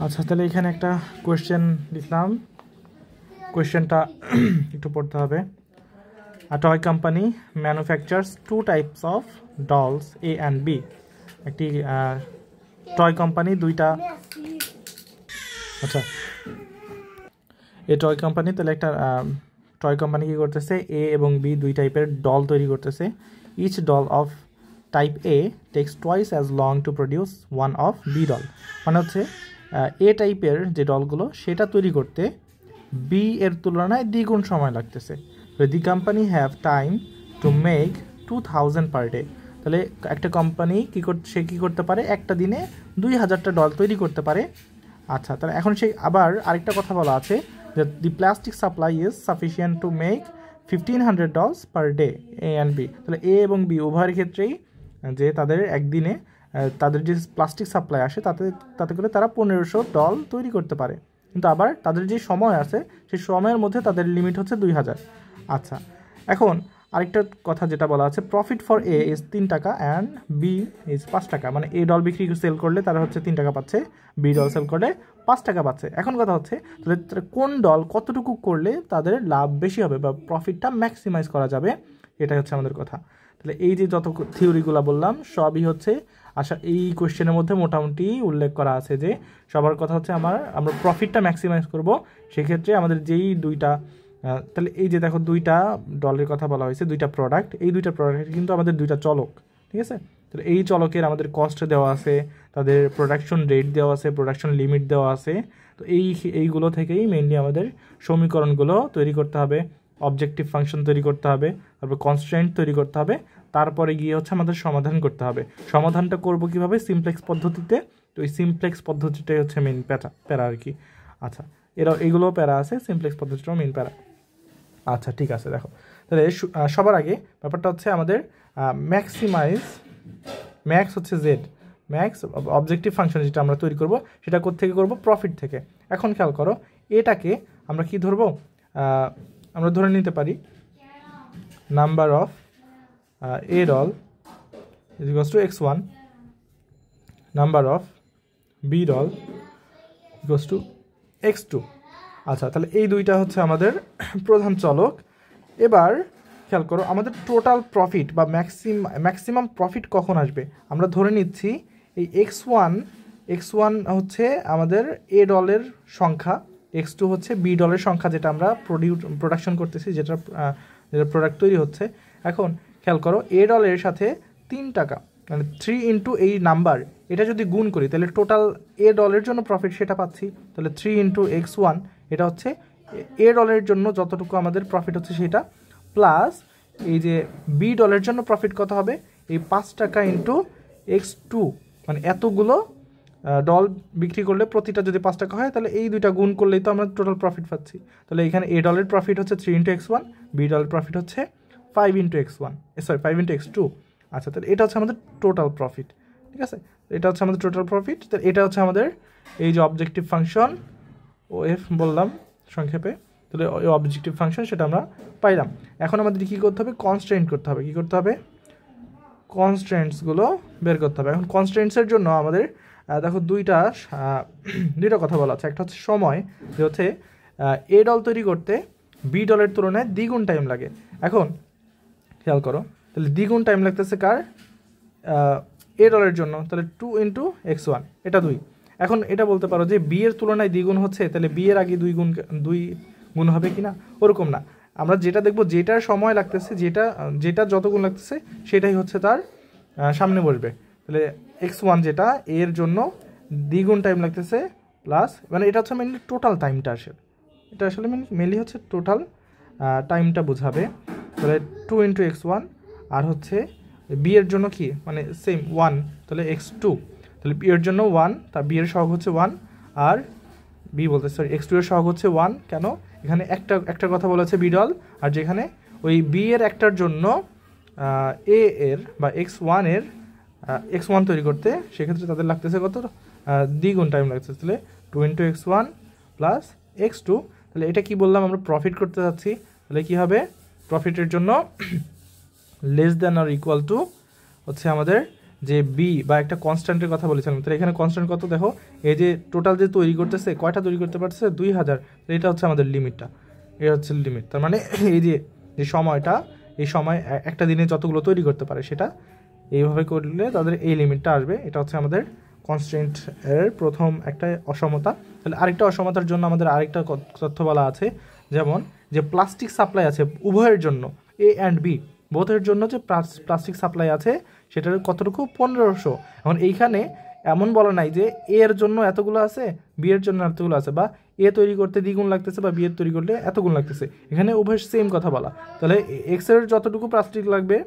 আচ্ছা, তাহলে এখানে একটা কোয়েশ্চেন লিখলাম, কোয়েশ্চেনটা একটু পড়তে হবে। A toy company manufactures two types of dolls, A and B. একটি টয় কোম্পানি দুইটা, আচ্ছা এই টয় কোম্পানি, তাহলে একটা টয় কোম্পানি কী করতেছে, এ এবং বি দুই টাইপের ডল তৈরি করতেছে। Each doll of type A takes twice as long to produce one of B doll. মানে হচ্ছে এ টাইপের যে ডলগুলো সেটা তৈরি করতে বি এর তুলনায় দ্বিগুণ সময় লাগতেছে। The company have time to make 2000 per day. তাহলে একটা কোম্পানি সে কী করতে পারে, একটা দিনে 2000টা ডল তৈরি করতে পারে। আচ্ছা, তাহলে এখন সেই আবার আরেকটা কথা বলা আছে যে the plastic supply is sufficient to make 1500 dolls per day, A and B. তাহলে এ এবং বি উভয়ের ক্ষেত্রেই যে তাদের একদিনে তাদের যে প্লাস্টিক সাপ্লাই আসে তাতে করে তারা 1500 ডল তৈরি করতে পারে। কিন্তু আবার তাদের যে সময় আছে সেই সময়ের মধ্যে তাদের লিমিট হচ্ছে 2000। আচ্ছা, এখন আরেকটা কথা যেটা বলা আছে, প্রফিট ফর এ ইজ 3 টাকা অ্যান্ড বি ইজ 5 টাকা। মানে এ ডল বিক্রি সেল করলে তারা হচ্ছে 3 টাকা পাচ্ছে, বি ডল সেল করলে 5 টাকা পাচ্ছে। এখন কথা হচ্ছে তাহলে কোন ডল কতটুকু করলে তাদের লাভ বেশি হবে বা প্রফিটটা ম্যাক্সিমাইজ করা যাবে, এটাই হচ্ছে আমাদের কথা। তাহলে এই যে যত থিওরিগুলো বললাম সবই হচ্ছে এই কোয়েশ্চেনের মধ্যে মোটামুটি উল্লেখ করা আছে যে সবার কথা হচ্ছে আমরা প্রফিটটা ম্যাক্সিমাইজ করব। সেক্ষেত্রে আমাদের যেই দুইটা, তাহলে এই যে দেখো দুইটা ডলের কথা বলা হয়েছে, দুইটা প্রোডাক্ট, এই দুইটা প্রোডাক্ট কিন্তু আমাদের দুইটা চলক, ঠিক আছে। তাহলে এই চলকের আমাদের কস্ট দেওয়া আছে, তাদের প্রোডাকশন রেট দেওয়া আছে, প্রোডাকশন লিমিট দেওয়া আছে। তো এইগুলো থেকেই মেইনলি আমাদের সমীকরণগুলো তৈরি করতে হবে, অবজেক্টিভ ফাংশন তৈরি করতে হবে, তারপর কনস্ট্রেন্ট তৈরি করতে হবে, তারপরে গিয়ে হচ্ছে আমাদের সমাধান করতে হবে। সমাধানটা করব কিভাবে, সিমপ্লেক্স পদ্ধতিতে। তো এই সিমপ্লেক্স পদ্ধতিটাই হচ্ছে মেইন প্যারা আর কি। আচ্ছা, এইগুলোও প্যারা আছে, সিমপ্লেক্স পদ্ধতিটাও মেইন প্যারা। আচ্ছা ঠিক আছে, দেখো তাহলে সবার আগে ব্যাপারটা হচ্ছে আমাদের ম্যাক্স হচ্ছে জেড, ম্যাক্স অবজেক্টিভ ফাংশন যেটা আমরা তৈরি করব সেটা কোত্থেকে করব, প্রফিট থেকে। এখন খেয়াল করো, এটাকে আমরা কি ধরবো, আমরা ধরে নিতে পারি number of A doll is equals to x1, number of B doll equals to x2। আচ্ছা, তাহলে এই দুইটা হচ্ছে আমাদের প্রধান চলক। এবার খেয়াল করো, আমাদের টোটাল প্রফিট বা ম্যাক্সিমাম প্রফিট কখন আসবে, আমরা ধরে নিচ্ছি এই x1 হচ্ছে আমাদের এ ডলের সংখ্যা, x2 হচ্ছে বি ডলের সংখ্যা, যেটা আমরা প্রোডাকশন করতেছি, যেটা প্রোডাক্ট তৈরি হচ্ছে। এখন খেয়াল করো, এ ডলের সাথে 3 টাকা মানে 3 ইন্টু এই নাম্বার, এটা যদি গুণ করি তাহলে টোটাল এ ডলের জন্য প্রফিট সেটা পাচ্ছি। তাহলে 3 ইন্টু x1 এটা হচ্ছে এ ডলের জন্য যতটুকু আমাদের প্রফিট হচ্ছে সেটা, প্লাস এই যে বি ডলের জন্য প্রফিট কত হবে, এই 5 টাকা ইন্টু x2, মানে এতগুলো ডল বিক্রি করলে প্রতিটা যদি 5 টাকা হয় তাহলে এই দুইটা গুণ করলেই তো আমরা টোটাল প্রফিট পাচ্ছি। তাহলে এখানে এ ডলের প্রফিট হচ্ছে 3 ইন্টু x1, বি ডলের প্রফিট হচ্ছে 5 ইন্টু x2। আচ্ছা, তাহলে এটা হচ্ছে আমাদের টোটাল প্রফিট, ঠিক আছে। এটা হচ্ছে আমাদের টোটাল প্রফিট। তো এটা হচ্ছে আমাদের এই যে অবজেক্টিভ ফাংশন, ও এফ বললাম সংক্ষেপে। তাহলে ওই অবজেক্টিভ ফাংশন সেটা আমরা পাইলাম। এখন আমাদের কী করতে হবে, কনস্ট্রেন্ট করতে হবে। কী করতে হবে, কনস্ট্রেন্টসগুলো বের করতে হবে। এখন কনস্ট্রেন্টসের জন্য আমাদের দেখো দুইটা কথা বলা আছে। একটা হচ্ছে সময়, যে হচ্ছে এ ডল তৈরি করতে বি ডলের তুলনায় দ্বিগুণ টাইম লাগে। এখন খেয়াল করো, তাহলে দ্বিগুণ টাইম লাগতেছে কার, এ ডলের জন্য। তাহলে 2 ইন্টু x1 এটা 2। এখন এটা বলতে পারো যে বি এর তুলনায় দ্বিগুণ হচ্ছে, তাহলে বি এর আগে 2 গুণ হবে কি না, ওরকম না। আমরা যেটা দেখবো যেটার সময় লাগতেছে, যেটা যত গুণ লাগতেছে সেটাই হচ্ছে তার সামনে বসবে। তাহলে x1 যেটা এর জন্য দ্বিগুণ টাইম লাগতেছে, প্লাস মানে এটা হচ্ছে মেনলি টোটাল টাইমটা এটা আসলে মেনলি হচ্ছে টোটাল টাইমটা বোঝাবে। তাহলে 2 ইন্টু x1, আর হচ্ছে বি এর জন্য কি মানে সেম 1, তাহলে x2। তাহলে বি এর জন্য 1, তার বি এর সহগ হচ্ছে 1, আর x2 এর সহগ হচ্ছে 1। কেন, এখানে একটা কথা বলেছে বি ডল, আর যেখানে ওই বি এর একটার জন্য এ এর বা x1 তৈরি করতে সেক্ষেত্রে তাদের লাগতেছে কত, দ্বিগুণ টাইম লাগতেছে। তাহলে 2 ইন্টু x1 প্লাস x2। তাহলে এটা কি বললাম, আমরা প্রফিট করতে যাচ্ছি। তাহলে কি হবে, প্রফিটের জন্য less than or equal to হচ্ছে আমাদের যে বি বা একটা কনস্ট্যান্টের কথা বলেছিলাম, তাহলে এখানে কনস্ট্যান্ট কত দেখো, এই যে টোটাল যে তৈরি করতেছে কয়টা তৈরি করতে পারতেছে 2000, এটা হচ্ছে আমাদের লিমিটটা, এটা হচ্ছে লিমিট। তার মানে এই যে সময়টা, এই সময় একটা দিনে যতগুলো তৈরি করতে পারে সেটা এইভাবে করলে তাদের এই লিমিটটা আসবে। এটা হচ্ছে আমাদের কনস্ট্যান্ট এর প্রথম একটা অসমতা। তাহলে আরেকটা অসমতার জন্য আমাদের আরেকটা তথ্য বলা আছে, যেমন যে প্লাস্টিক সাপ্লাই আছে উভয়ের জন্য, এ অ্যান্ড বি বোথের জন্য যে প্লাস্টিক সাপ্লাই আছে সেটার কতটুকু 1500। এখন এইখানে এমন বলা নাই যে এ এর জন্য এতগুলো আছে, বি এর জন্য এতগুলো আছে, বা এ তৈরি করতে দ্বিগুণ লাগতেছে বা বি এর তৈরি করলে এতগুণ লাগতেছে। এখানে উভয় সেম কথা বলা। তাহলে এক্স এর যতটুকু প্লাস্টিক লাগবে,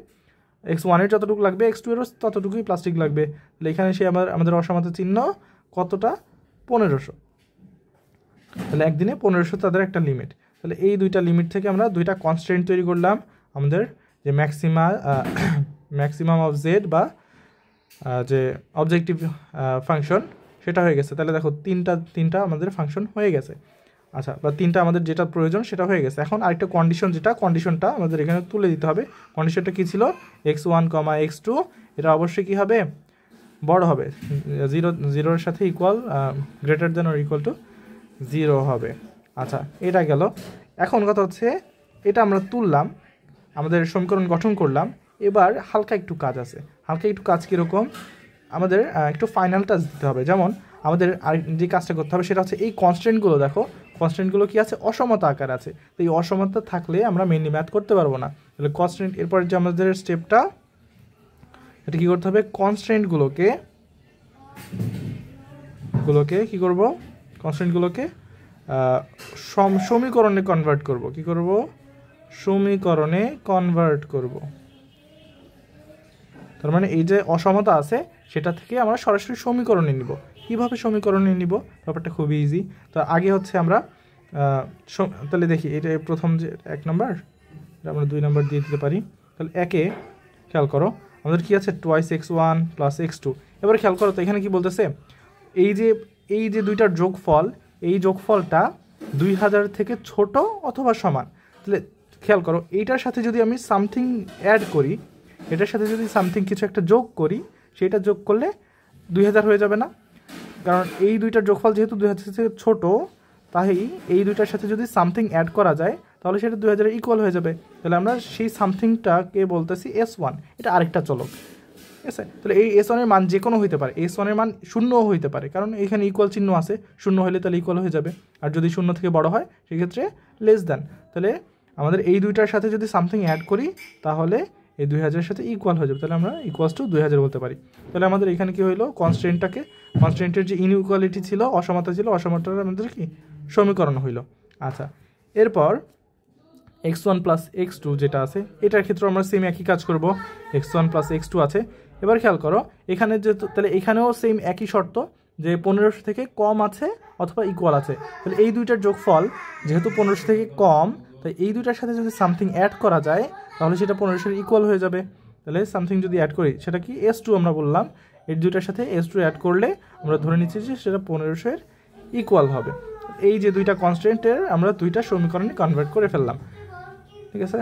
x1 এর যতটুকু লাগবে x2 এরও ততটুকুই প্লাস্টিক লাগবে। তাহলে এখানে সে আমাদের অসমতা চিহ্ন কতটা 1500। তাহলে একদিনে 1500 তাদের একটা লিমিট। তাহলে এই দুইটা লিমিট থেকে আমরা দুইটা কনস্ট্যান্ট তৈরি করলাম, আমাদের যে ম্যাক্সিমাম অফ জেড বা যে অবজেক্টিভ ফাংশন সেটা হয়ে গেছে। তাহলে দেখো তিনটা আমাদের ফাংশন হয়ে গেছে। আচ্ছা, বা তিনটা আমাদের যেটা প্রয়োজন সেটা হয়ে গেছে। এখন আরেকটা কন্ডিশন, যেটা কন্ডিশনটা আমাদের এখানে তুলে দিতে হবে। কন্ডিশনটা কী ছিল, x1, x2 এটা অবশ্যই কী হবে, বড় হবে, 0 সাথে equal, greater than or equal to 0 হবে। আচ্ছা, এটা গেল। এখন কথা হচ্ছে এটা আমরা তুললাম, আমাদের সমীকরণ গঠন করলাম। এবার হালকা একটু কাজ আছে। হালকা একটু কাজ কীরকম, আমাদের একটু ফাইনাল টাচ দিতে হবে। যেমন আমাদের আর যে কাজটা করতে হবে সেটা হচ্ছে এই কনস্ট্যান্টগুলো, দেখো কনস্ট্যান্টগুলো কি আছে, অসমতা আকার আছে। তো এই অসমতা থাকলে আমরা মেইনলি ম্যাথ করতে পারবো না। তাহলে কনস্ট্যান্ট, এরপর যে আমাদের স্টেপটা, এটা কী করতে হবে, কনস্ট্যান্টগুলোকে কী করব, কনস্ট্যান্টগুলোকে সমীকরণে কনভার্ট করব। কি করব, সমীকরণে কনভার্ট করব। তার মানে এই যে অসমতা আছে সেটা থেকে আমরা সরাসরি সমীকরণে নিব। কীভাবে সমীকরণে নিব, ব্যাপারটা খুবই ইজি। তো আগে হচ্ছে আমরা তাহলে দেখি, এটা প্রথম যে 1 নম্বর, এটা আমরা 2 নম্বর দিয়ে দিতে পারি। তাহলে একে খেয়াল করো, আমাদের কি আছে, টুয়াইস x1 প্লাস x2। এবার খেয়াল করো তো এখানে কি বলতেছে, এই যে দুইটার যোগফল, এই যোগফলটা 2000 থেকে ছোট অথবা সমান। তাহলে খেয়াল করো, এইটার সাথে যদি আমি সামথিং অ্যাড করি, এটার সাথে যদি সামথিং কিছু একটা যোগ করি, সেটা যোগ করলে 2000 হয়ে যাবে না? কারণ এই দুইটার যোগফল যেহেতু 2000 থেকে ছোটো, তাই এই দুইটার সাথে যদি সামথিং অ্যাড করা যায় তাহলে সেটা 2000 ইকুয়াল হয়ে যাবে। তাহলে আমরা সেই সামথিংটাকে বলতেছি S1, এটা আরেকটা চলক, ঠিক আছে? তাহলে এই S1 এর মান যে কোনো হইতে পারে, S1 এর মান শূন্যও হইতে পারে, কারণ এখানে ইকুয়াল চিহ্ন আছে, শূন্য হলে তাহলে ইকুয়াল হয়ে যাবে। আর যদি শূন্য থেকে বড় হয় সেক্ষেত্রে লেস দ্যান। তাহলে আমাদের এই দুইটার সাথে যদি সামথিং অ্যাড করি তাহলে এই 2000 সাথে ইকুয়াল হয়ে যাবে। তাহলে আমরা ইকুয়ালস টু 2000 বলতে পারি। তাহলে আমাদের এখানে কি হইলো, কনস্ট্যান্টের যে ইনইকুয়ালিটি ছিল, অসমতা ছিল, অসমতাটা আমাদের কি সমীকরণ হইল। আচ্ছা, এরপর x1 প্লাস x2 যেটা আছে, এটার ক্ষেত্রে আমরা সেম একই কাজ করব। x1 প্লাস x2 আছে। এবার খেয়াল করো এখানে যে, তাহলে এখানেও সেম একই শর্ত যে 1500 থেকে কম আছে অথবা ইকুয়াল আছে। তাহলে এই দুইটার যোগফল যেহেতু 1500 থেকে কম, তাই এই দুইটার সাথে যদি সামথিং অ্যাড করা যায় তাহলে সেটা 1500 ইকুয়াল হয়ে যাবে। তাহলে সামথিং যদি অ্যাড করি সেটা কি S2 আমরা বললাম, এই দুইটার সাথে S2 অ্যাড করলে আমরা ধরে নিচ্ছি যে সেটা 1500 ইকুয়াল হবে। এই যে দুইটা কনস্ট্যান্টের আমরা দুইটা সমীকরণে কনভার্ট করে ফেললাম, ঠিক আছে।